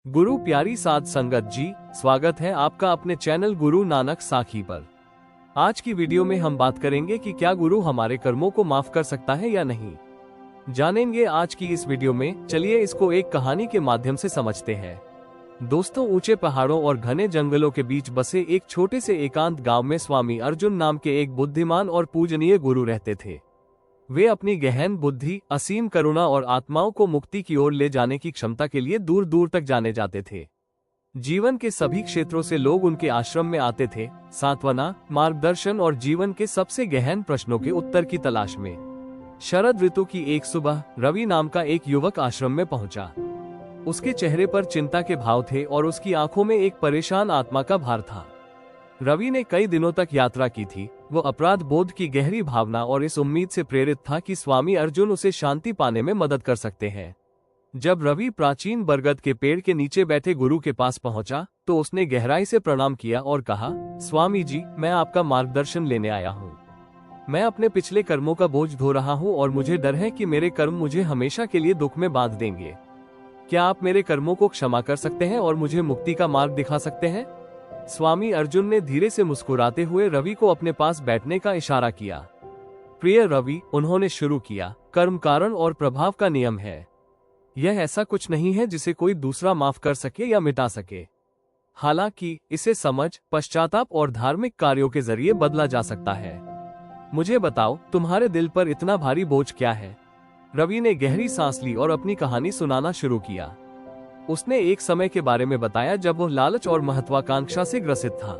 गुरु प्यारी साध संगत जी, स्वागत है आपका अपने चैनल गुरु नानक साखी पर। आज की वीडियो में हम बात करेंगे कि क्या गुरु हमारे कर्मों को माफ कर सकता है या नहीं। जानेंगे आज की इस वीडियो में। चलिए इसको एक कहानी के माध्यम से समझते हैं। दोस्तों, ऊंचे पहाड़ों और घने जंगलों के बीच बसे एक छोटे से एकांत गांव में स्वामी अर्जुन नाम के एक बुद्धिमान और पूजनीय गुरु रहते थे। वे अपनी गहन बुद्धि, असीम करुणा और आत्माओं को मुक्ति की ओर ले जाने की क्षमता के लिए दूर दूर तक जाने जाते थे। जीवन के सभी क्षेत्रों से लोग उनके आश्रम में आते थे, सांत्वना, मार्गदर्शन और जीवन के सबसे गहन प्रश्नों के उत्तर की तलाश में। शरद ऋतु की एक सुबह रवि नाम का एक युवक आश्रम में पहुंचा। उसके चेहरे पर चिंता के भाव थे और उसकी आंखों में एक परेशान आत्मा का भार था। रवि ने कई दिनों तक यात्रा की थी। वो अपराध बोध की गहरी भावना और इस उम्मीद से प्रेरित था कि स्वामी अर्जुन उसे शांति पाने में मदद कर सकते हैं। जब रवि प्राचीन बरगद के पेड़ के नीचे बैठे गुरु के पास पहुंचा तो उसने गहराई से प्रणाम किया और कहा, स्वामी जी, मैं आपका मार्गदर्शन लेने आया हूँ। मैं अपने पिछले कर्मों का बोझ ढो रहा हूँ और मुझे डर है कि मेरे कर्म मुझे हमेशा के लिए दुख में बांध देंगे। क्या आप मेरे कर्मों को क्षमा कर सकते हैं और मुझे मुक्ति का मार्ग दिखा सकते हैं? स्वामी अर्जुन ने धीरे से मुस्कुराते हुए रवि को अपने पास बैठने का इशारा किया। प्रिय रवि, उन्होंने शुरू किया, कर्म कारण और प्रभाव का नियम है। यह ऐसा कुछ नहीं है जिसे कोई दूसरा माफ कर सके या मिटा सके। हालांकि इसे समझ, पश्चाताप और धार्मिक कार्यों के जरिए बदला जा सकता है। मुझे बताओ, तुम्हारे दिल पर इतना भारी बोझ क्या है? रवि ने गहरी सांस ली और अपनी कहानी सुनाना शुरू किया। उसने एक समय के बारे में बताया जब वो लालच और महत्वाकांक्षा से ग्रसित था।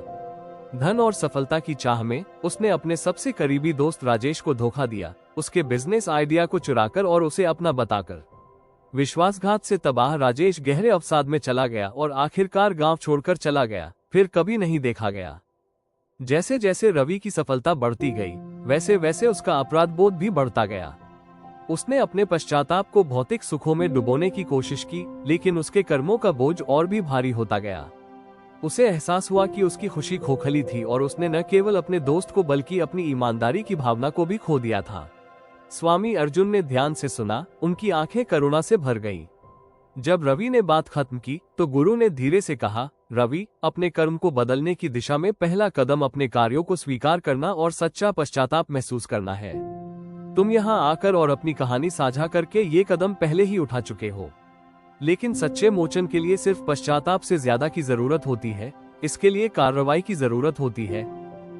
धन और सफलता की चाह में उसने अपने सबसे करीबी दोस्त राजेश को धोखा दिया, उसके बिजनेस आइडिया को चुराकर और उसे अपना बताकर। विश्वासघात से तबाह राजेश गहरे अवसाद में चला गया और आखिरकार गांव छोड़कर चला गया, फिर कभी नहीं देखा गया। जैसे जैसे रवि की सफलता बढ़ती गई, वैसे वैसे उसका अपराध बोध भी बढ़ता गया। उसने अपने पश्चाताप को भौतिक सुखों में डुबोने की कोशिश की, लेकिन उसके कर्मों का बोझ और भी भारी होता गया। उसे एहसास हुआ कि उसकी खुशी खोखली थी और उसने न केवल अपने दोस्त को बल्कि अपनी ईमानदारी की भावना को भी खो दिया था। स्वामी अर्जुन ने ध्यान से सुना, उनकी आंखें करुणा से भर गईं। जब रवि ने बात खत्म की तो गुरु ने धीरे से कहा, रवि, अपने कर्म को बदलने की दिशा में पहला कदम अपने कार्यों को स्वीकार करना और सच्चा पश्चाताप महसूस करना है। तुम यहाँ आकर और अपनी कहानी साझा करके ये कदम पहले ही उठा चुके हो, लेकिन सच्चे मोचन के लिए सिर्फ पश्चाताप से ज्यादा की जरूरत होती है। इसके लिए कार्रवाई की जरूरत होती है।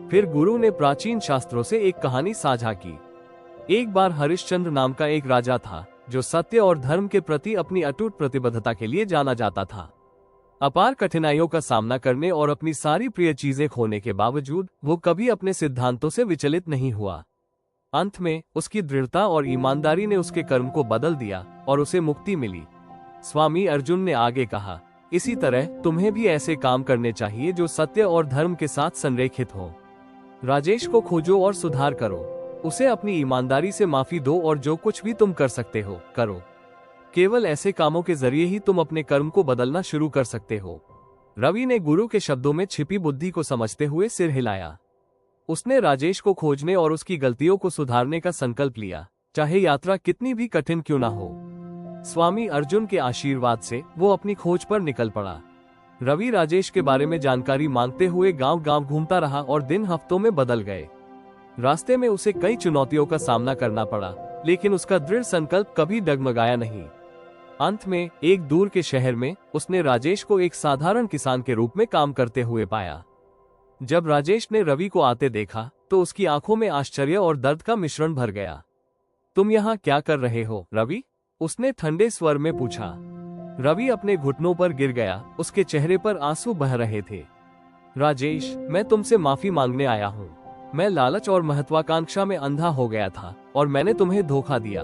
फिर गुरु ने प्राचीन शास्त्रों से एक कहानी साझा की। एक बार हरिश्चंद्र नाम का एक राजा था जो सत्य और धर्म के प्रति अपनी अटूट प्रतिबद्धता के लिए जाना जाता था। अपार कठिनाइयों का सामना करने और अपनी सारी प्रिय चीजें खोने के बावजूद वो कभी अपने सिद्धांतों से विचलित नहीं हुआ। अंत में उसकी दृढ़ता और ईमानदारी ने उसके कर्म को बदल दिया और उसे मुक्ति मिली। स्वामी अर्जुन ने आगे कहा, इसी तरह तुम्हें भी ऐसे काम करने चाहिए जो सत्य और धर्म के साथ संरेखित हो। राजेश को खोजो और सुधार करो। उसे अपनी ईमानदारी से माफी दो और जो कुछ भी तुम कर सकते हो करो। केवल ऐसे कामों के जरिए ही तुम अपने कर्म को बदलना शुरू कर सकते हो। रवि ने गुरु के शब्दों में छिपी बुद्धि को समझते हुए सिर हिलाया। उसने राजेश को खोजने और उसकी गलतियों को सुधारने का संकल्प लिया, चाहे यात्रा कितनी भी कठिन क्यों ना हो। स्वामी अर्जुन के आशीर्वाद से वो अपनी खोज पर निकल पड़ा। रवि राजेश के बारे में जानकारी मांगते हुए गांव-गांव घूमता रहा और दिन हफ्तों में बदल गए। रास्ते में उसे कई चुनौतियों का सामना करना पड़ा, लेकिन उसका दृढ़ संकल्प कभी डगमगाया नहीं। अंत में एक दूर के शहर में उसने राजेश को एक साधारण किसान के रूप में काम करते हुए पाया। जब राजेश ने रवि को आते देखा तो उसकी आंखों में आश्चर्य और दर्द का मिश्रण भर गया। तुम यहाँ क्या कर रहे हो, रवि? उसने ठंडे स्वर में पूछा। रवि अपने घुटनों पर गिर गया, उसके चेहरे पर आंसू बह रहे थे। राजेश, मैं तुमसे माफी मांगने आया हूँ। मैं लालच और महत्वाकांक्षा में अंधा हो गया था और मैंने तुम्हें धोखा दिया।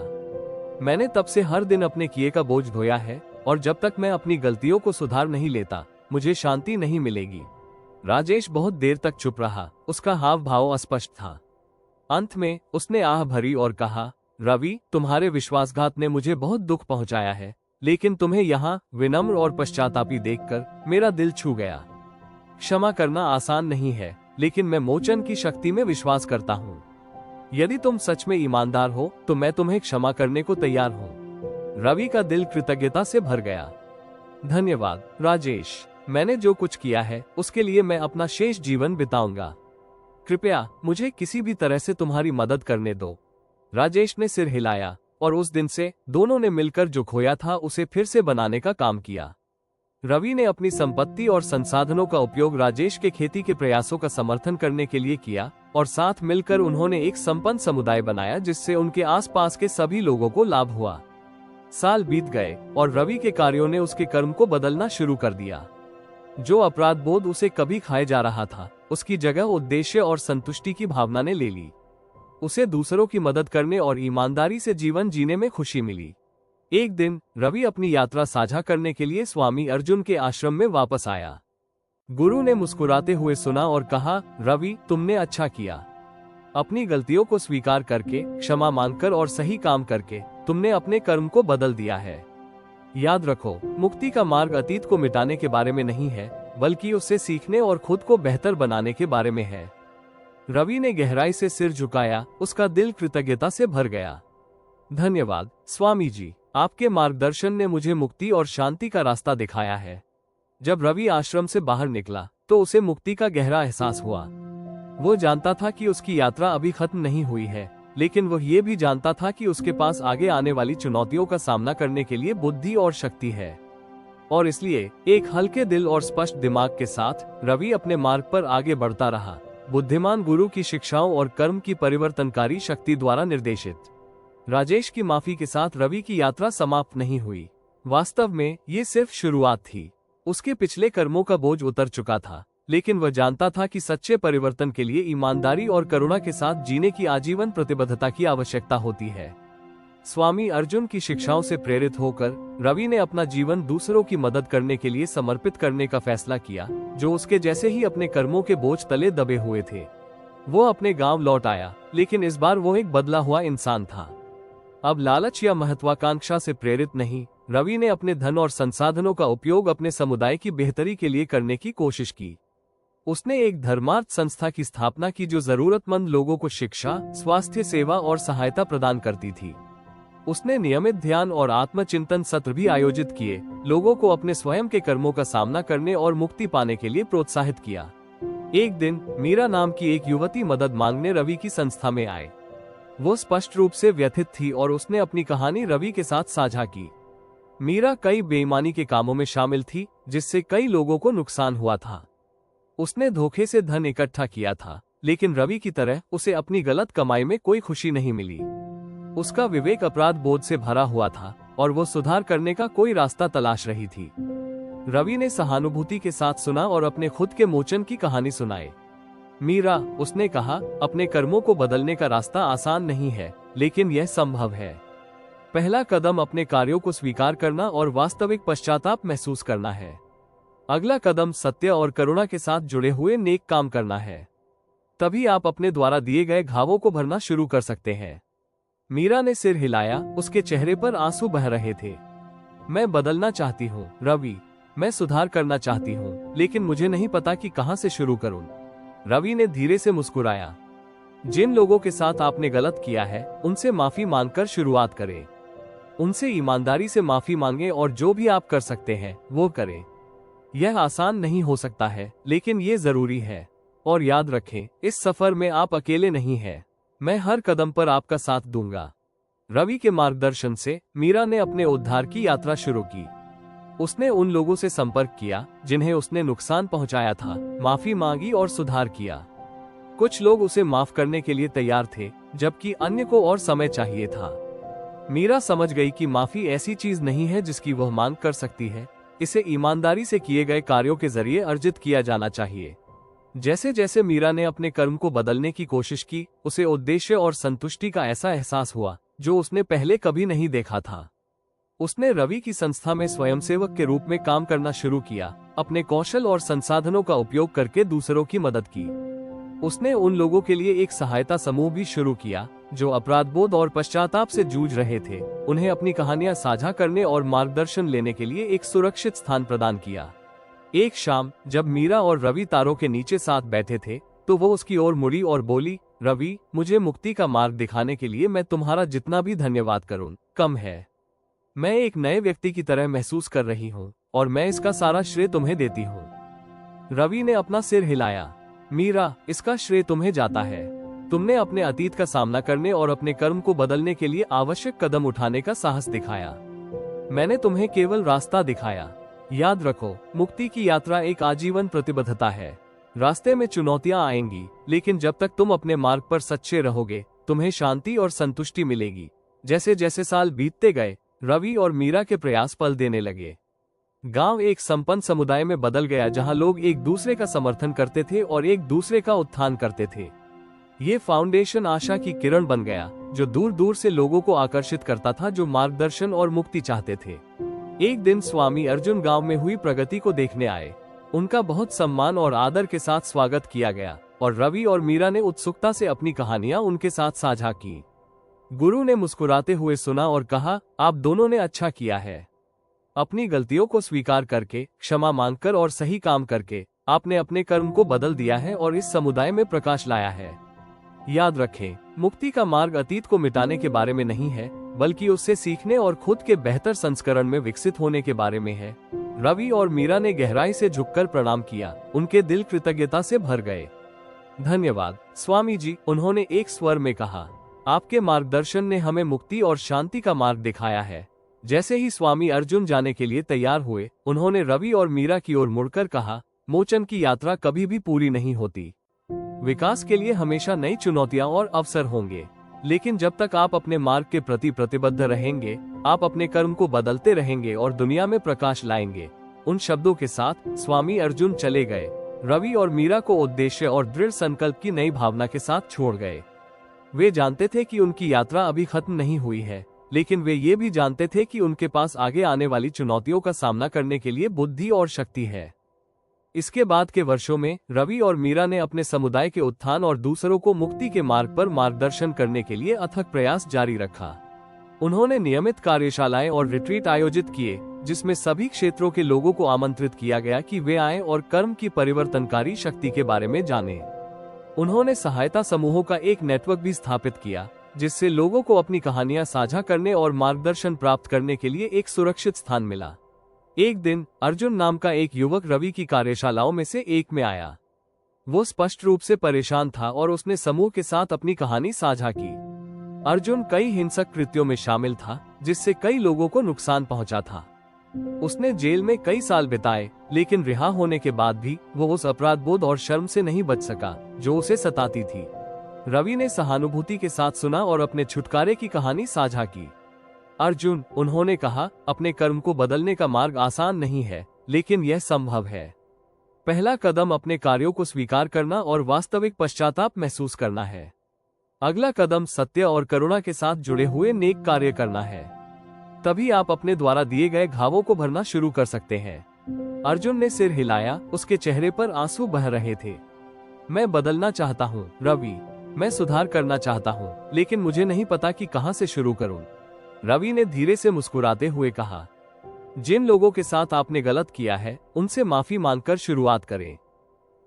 मैंने तब से हर दिन अपने किए का बोझ ढोया है और जब तक मैं अपनी गलतियों को सुधार नहीं लेता मुझे शांति नहीं मिलेगी। राजेश बहुत देर तक चुप रहा, उसका हाव भाव अस्पष्ट था। अंत में उसने आह भरी और कहा, रवि, तुम्हारे विश्वासघात ने मुझे बहुत दुख पहुंचाया है, लेकिन तुम्हें यहाँ विनम्र और पश्चातापी देखकर मेरा दिल छू गया। क्षमा करना आसान नहीं है, लेकिन मैं मोचन की शक्ति में विश्वास करता हूँ। यदि तुम सच में ईमानदार हो तो मैं तुम्हें क्षमा करने को तैयार हूँ। रवि का दिल कृतज्ञता से भर गया। धन्यवाद राजेश, मैंने जो कुछ किया है उसके लिए मैं अपना शेष जीवन बिताऊंगा। कृपया मुझे किसी भी तरह से तुम्हारी मदद करने दो। राजेश ने सिर हिलाया और उस दिन से दोनों ने मिलकर जो खोया था उसे फिर से बनाने का काम किया। रवि ने अपनी संपत्ति और संसाधनों का उपयोग राजेश के खेती के प्रयासों का समर्थन करने के लिए किया और साथ मिलकर उन्होंने एक संपन्न समुदाय बनाया जिससे उनके आसपास के सभी लोगों को लाभ हुआ। साल बीत गए और रवि के कार्यों ने उसके कर्म को बदलना शुरू कर दिया। जो अपराध बोध उसे कभी खाए जा रहा था, उसकी जगह उद्देश्य और संतुष्टि की भावना ने ले ली। उसे दूसरों की मदद करने और ईमानदारी से जीवन जीने में खुशी मिली। एक दिन रवि अपनी यात्रा साझा करने के लिए स्वामी अर्जुन के आश्रम में वापस आया। गुरु ने मुस्कुराते हुए सुना और कहा, रवि, तुमने अच्छा किया। अपनी गलतियों को स्वीकार करके, क्षमा मांगकर और सही काम करके तुमने अपने कर्म को बदल दिया है। याद रखो, मुक्ति का मार्ग अतीत को मिटाने के बारे में नहीं है, बल्कि उससे सीखने और खुद को बेहतर बनाने के बारे में है। रवि ने गहराई से सिर झुकाया, उसका दिल कृतज्ञता से भर गया। धन्यवाद स्वामी जी, आपके मार्गदर्शन ने मुझे मुक्ति और शांति का रास्ता दिखाया है। जब रवि आश्रम से बाहर निकला तो उसे मुक्ति का गहरा एहसास हुआ। वो जानता था कि उसकी यात्रा अभी खत्म नहीं हुई है, लेकिन वह ये भी जानता था कि उसके पास आगे आने वाली चुनौतियों का सामना करने के लिए बुद्धि और शक्ति है। और इसलिए एक हल्के दिल और स्पष्ट दिमाग के साथ रवि अपने मार्ग पर आगे बढ़ता रहा, बुद्धिमान गुरु की शिक्षाओं और कर्म की परिवर्तनकारी शक्ति द्वारा निर्देशित। राजेश की माफी के साथ रवि की यात्रा समाप्त नहीं हुई। वास्तव में ये सिर्फ शुरुआत थी। उसके पिछले कर्मों का बोझ उतर चुका था, लेकिन वह जानता था कि सच्चे परिवर्तन के लिए ईमानदारी और करुणा के साथ जीने की आजीवन प्रतिबद्धता की आवश्यकता होती है। स्वामी अर्जुन की शिक्षाओं से प्रेरित होकर रवि ने अपना जीवन दूसरों की मदद करने के लिए समर्पित करने का फैसला किया, जो उसके जैसे ही अपने कर्मों के बोझ तले दबे हुए थे। वो अपने गांव लौट आया, लेकिन इस बार वो एक बदला हुआ इंसान था। अब लालच या महत्वाकांक्षा से प्रेरित नहीं, रवि ने अपने धन और संसाधनों का उपयोग अपने समुदाय की बेहतरी के लिए करने की कोशिश की। उसने एक धर्मार्थ संस्था की स्थापना की जो जरूरतमंद लोगों को शिक्षा, स्वास्थ्य सेवा और सहायता प्रदान करती थी। उसने नियमित ध्यान और आत्मचिंतन सत्र भी आयोजित किए, लोगों को अपने स्वयं के कर्मों का सामना करने और मुक्ति पाने के लिए प्रोत्साहित किया। एक दिन मीरा नाम की एक युवती मदद मांगने रवि की संस्था में आए। वो स्पष्ट रूप से व्यथित थी और उसने अपनी कहानी रवि के साथ साझा की। मीरा कई बेईमानी के कामों में शामिल थी, जिससे कई लोगों को नुकसान हुआ था। उसने धोखे से धन इकट्ठा किया था, लेकिन रवि की तरह उसे अपनी गलत कमाई में कोई खुशी नहीं मिली। उसका विवेक अपराध बोध से भरा हुआ था और वो सुधार करने का कोई रास्ता तलाश रही थी। रवि ने सहानुभूति के साथ सुना और अपने खुद के मोचन की कहानी सुनाई। मीरा, उसने कहा, अपने कर्मों को बदलने का रास्ता आसान नहीं है, लेकिन यह संभव है। पहला कदम अपने कार्यों को स्वीकार करना और वास्तविक पश्चाताप महसूस करना है। अगला कदम सत्य और करुणा के साथ जुड़े हुए नेक काम करना है। तभी आप अपने द्वारा दिए गए घावों को भरना शुरू कर सकते हैं। मीरा ने सिर हिलाया, उसके चेहरे पर आंसू बह रहे थे। मैं बदलना चाहती हूँ रवि, मैं सुधार करना चाहती हूँ, लेकिन मुझे नहीं पता कि कहाँ से शुरू करूँ। रवि ने धीरे से मुस्कुराया। जिन लोगों के साथ आपने गलत किया है, उनसे माफी मांगकर शुरुआत करें। उनसे ईमानदारी से माफी मांगें और जो भी आप कर सकते हैं वो करें। यह आसान नहीं हो सकता है, लेकिन ये जरूरी है। और याद रखें, इस सफर में आप अकेले नहीं हैं। मैं हर कदम पर आपका साथ दूंगा। रवि के मार्गदर्शन से मीरा ने अपने उद्धार की यात्रा शुरू की। उसने उन लोगों से संपर्क किया जिन्हें उसने नुकसान पहुंचाया था, माफी मांगी और सुधार किया। कुछ लोग उसे माफ करने के लिए तैयार थे, जबकि अन्य को और समय चाहिए था। मीरा समझ गई कि माफी ऐसी चीज नहीं है जिसकी वह मांग कर सकती है। इसे ईमानदारी से किए गए कार्यों के जरिए अर्जित किया जाना चाहिए। जैसे जैसे मीरा ने अपने कर्म को बदलने की कोशिश की, उसे उद्देश्य और संतुष्टि का ऐसा एहसास हुआ जो उसने पहले कभी नहीं देखा था। उसने रवि की संस्था में स्वयंसेवक के रूप में काम करना शुरू किया, अपने कौशल और संसाधनों का उपयोग करके दूसरों की मदद की। उसने उन लोगों के लिए एक सहायता समूह भी शुरू किया जो अपराधबोध और पश्चाताप से जूझ रहे थे। उन्हें अपनी कहानियां साझा करने और मार्गदर्शन लेने के लिए एक सुरक्षित स्थान प्रदान किया। एक शाम जब मीरा और रवि तारों के नीचे साथ बैठे थे, तो वो उसकी ओर मुड़ी और बोली, रवि, मुझे मुक्ति का मार्ग दिखाने के लिए मैं तुम्हारा जितना भी धन्यवाद करूं कम है। मैं एक नए व्यक्ति की तरह महसूस कर रही हूं और मैं इसका सारा श्रेय तुम्हें देती हूँ। रवि ने अपना सिर हिलाया। मीरा, इसका श्रेय तुम्हें जाता है। तुमने अपने अतीत का सामना करने और अपने कर्म को बदलने के लिए आवश्यक कदम उठाने का साहस दिखाया। मैंने तुम्हें केवल रास्ता दिखाया। याद रखो, मुक्ति की यात्रा एक आजीवन प्रतिबद्धता है। रास्ते में चुनौतियां आएंगी, लेकिन जब तक तुम अपने मार्ग पर सच्चे रहोगे, तुम्हें शांति और संतुष्टि मिलेगी। जैसे जैसे साल बीतते गए, रवि और मीरा के प्रयास फल देने लगे। गांव एक संपन्न समुदाय में बदल गया, जहां लोग एक दूसरे का समर्थन करते थे और एक दूसरे का उत्थान करते थे। ये फाउंडेशन आशा की किरण बन गया, जो दूर दूर से लोगों को आकर्षित करता था, जो मार्गदर्शन और मुक्ति चाहते थे। एक दिन स्वामी अर्जुन गांव में हुई प्रगति को देखने आए। उनका बहुत सम्मान और आदर के साथ स्वागत किया गया और रवि और मीरा ने उत्सुकता से अपनी कहानियां उनके साथ साझा की। गुरु ने मुस्कुराते हुए सुना और कहा, आप दोनों ने अच्छा किया है। अपनी गलतियों को स्वीकार करके, क्षमा मांगकर और सही काम करके आपने अपने कर्म को बदल दिया है और इस समुदाय में प्रकाश लाया है। याद रखें, मुक्ति का मार्ग अतीत को मिटाने के बारे में नहीं है, बल्कि उससे सीखने और खुद के बेहतर संस्करण में विकसित होने के बारे में है। रवि और मीरा ने गहराई से झुककर प्रणाम किया। उनके दिल कृतज्ञता से भर गए। धन्यवाद स्वामी जी, उन्होंने एक स्वर में कहा। आपके मार्गदर्शन ने हमें मुक्ति और शांति का मार्ग दिखाया है। जैसे ही स्वामी अर्जुन जाने के लिए तैयार हुए, उन्होंने रवि और मीरा की ओर मुड़कर कहा, मोचन की यात्रा कभी भी पूरी नहीं होती। विकास के लिए हमेशा नई चुनौतियां और अवसर होंगे, लेकिन जब तक आप अपने मार्ग के प्रति प्रतिबद्ध रहेंगे, आप अपने कर्म को बदलते रहेंगे और दुनिया में प्रकाश लाएंगे। उन शब्दों के साथ स्वामी अर्जुन चले गए। रवि और मीरा को उद्देश्य और दृढ़ संकल्प की नई भावना के साथ छोड़ गए। वे जानते थे कि उनकी यात्रा अभी खत्म नहीं हुई है, लेकिन वे ये भी जानते थे कि उनके पास आगे आने वाली चुनौतियों का सामना करने के लिए बुद्धि और शक्ति है। इसके बाद के वर्षों में रवि और मीरा ने अपने समुदाय के उत्थान और दूसरों को मुक्ति के मार्ग पर मार्गदर्शन करने के लिए अथक प्रयास जारी रखा। उन्होंने नियमित कार्यशालाएं और रिट्रीट आयोजित किए, जिसमें सभी क्षेत्रों के लोगों को आमंत्रित किया गया कि वे आएं और कर्म की परिवर्तनकारी शक्ति के बारे में जानें। उन्होंने सहायता समूहों का एक नेटवर्क भी स्थापित किया, जिससे लोगों को अपनी कहानियां साझा करने और मार्गदर्शन प्राप्त करने के लिए एक सुरक्षित स्थान मिला। एक दिन अर्जुन नाम का एक युवक रवि की कार्यशालाओं में से एक में आया। वो स्पष्ट रूप से परेशान था और उसने समूह के साथ अपनी कहानी साझा की। अर्जुन कई हिंसक कृत्यों में शामिल था, जिससे कई लोगों को नुकसान पहुंचा था। उसने जेल में कई साल बिताए, लेकिन रिहा होने के बाद भी वो उस अपराध बोध और शर्म से नहीं बच सका जो उसे सताती थी। रवि ने सहानुभूति के साथ सुना और अपने छुटकारे की कहानी साझा की। अर्जुन, उन्होंने कहा, अपने कर्म को बदलने का मार्ग आसान नहीं है, लेकिन यह संभव है। पहला कदम अपने कार्यों को स्वीकार करना और वास्तविक पश्चाताप महसूस करना है। अगला कदम सत्य और करुणा के साथ जुड़े हुए नेक कार्य करना है। तभी आप अपने द्वारा दिए गए घावों को भरना शुरू कर सकते हैं। अर्जुन ने सिर हिलाया, उसके चेहरे पर आंसू बह रहे थे। मैं बदलना चाहता हूँ रवि, मैं सुधार करना चाहता हूँ, लेकिन मुझे नहीं पता कि कहां से शुरू करूं। रवि ने धीरे से मुस्कुराते हुए कहा, जिन लोगों के साथ आपने गलत किया है, उनसे माफी मांगकर शुरुआत करें।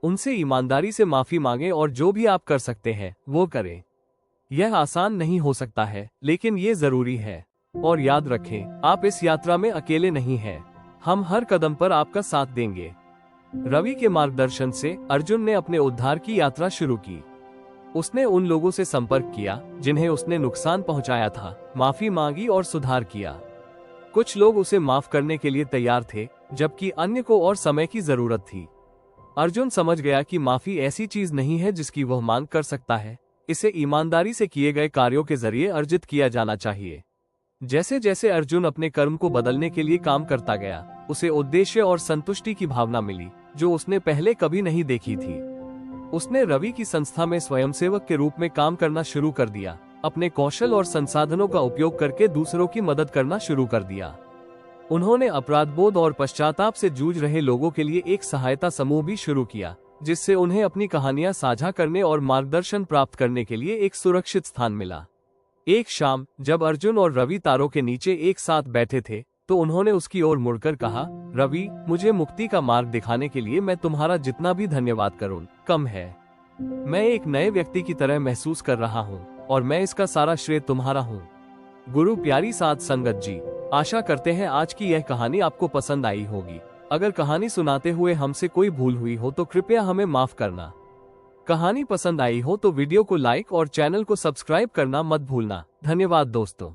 उनसे ईमानदारी से माफी मांगें और जो भी आप कर सकते हैं वो करें। यह आसान नहीं हो सकता है, लेकिन ये जरूरी है। और याद रखें, आप इस यात्रा में अकेले नहीं हैं। हम हर कदम पर आपका साथ देंगे। रवि के मार्गदर्शन से अर्जुन ने अपने उद्धार की यात्रा शुरू की। उसने उन लोगों से संपर्क किया जिन्हें उसने नुकसान पहुंचाया था, माफी मांगी और सुधार किया। कुछ लोग उसे माफ करने के लिए तैयार थे, जबकि अन्य को और समय की जरूरत थी। अर्जुन समझ गया कि माफी ऐसी चीज नहीं है जिसकी वह मांग कर सकता है। इसे ईमानदारी से किए गए कार्यों के जरिए अर्जित किया जाना चाहिए। जैसे जैसे अर्जुन अपने कर्म को बदलने के लिए काम करता गया, उसे उद्देश्य और संतुष्टि की भावना मिली, जो उसने पहले कभी नहीं देखी थी। उसने रवि की संस्था में स्वयंसेवक के रूप में काम करना शुरू कर दिया। अपने कौशल और संसाधनों का उपयोग करके दूसरों की मदद करना शुरू कर दिया। उन्होंने अपराधबोध और पश्चाताप से जूझ रहे लोगों के लिए एक सहायता समूह भी शुरू किया, जिससे उन्हें अपनी कहानियां साझा करने और मार्गदर्शन प्राप्त करने के लिए एक सुरक्षित स्थान मिला। एक शाम जब अर्जुन और रवि तारों के नीचे एक साथ बैठे थे, तो उन्होंने उसकी ओर मुड़कर कहा, रवि, मुझे मुक्ति का मार्ग दिखाने के लिए मैं तुम्हारा जितना भी धन्यवाद करूं कम है। मैं एक नए व्यक्ति की तरह महसूस कर रहा हूं और मैं इसका सारा श्रेय तुम्हारा हूं। गुरु प्यारी साध संगत जी। आशा करते हैं आज की यह कहानी आपको पसंद आई होगी। अगर कहानी सुनाते हुए हमसे कोई भूल हुई हो तो कृपया हमें माफ करना। कहानी पसंद आई हो तो वीडियो को लाइक और चैनल को सब्सक्राइब करना मत भूलना। धन्यवाद दोस्तों।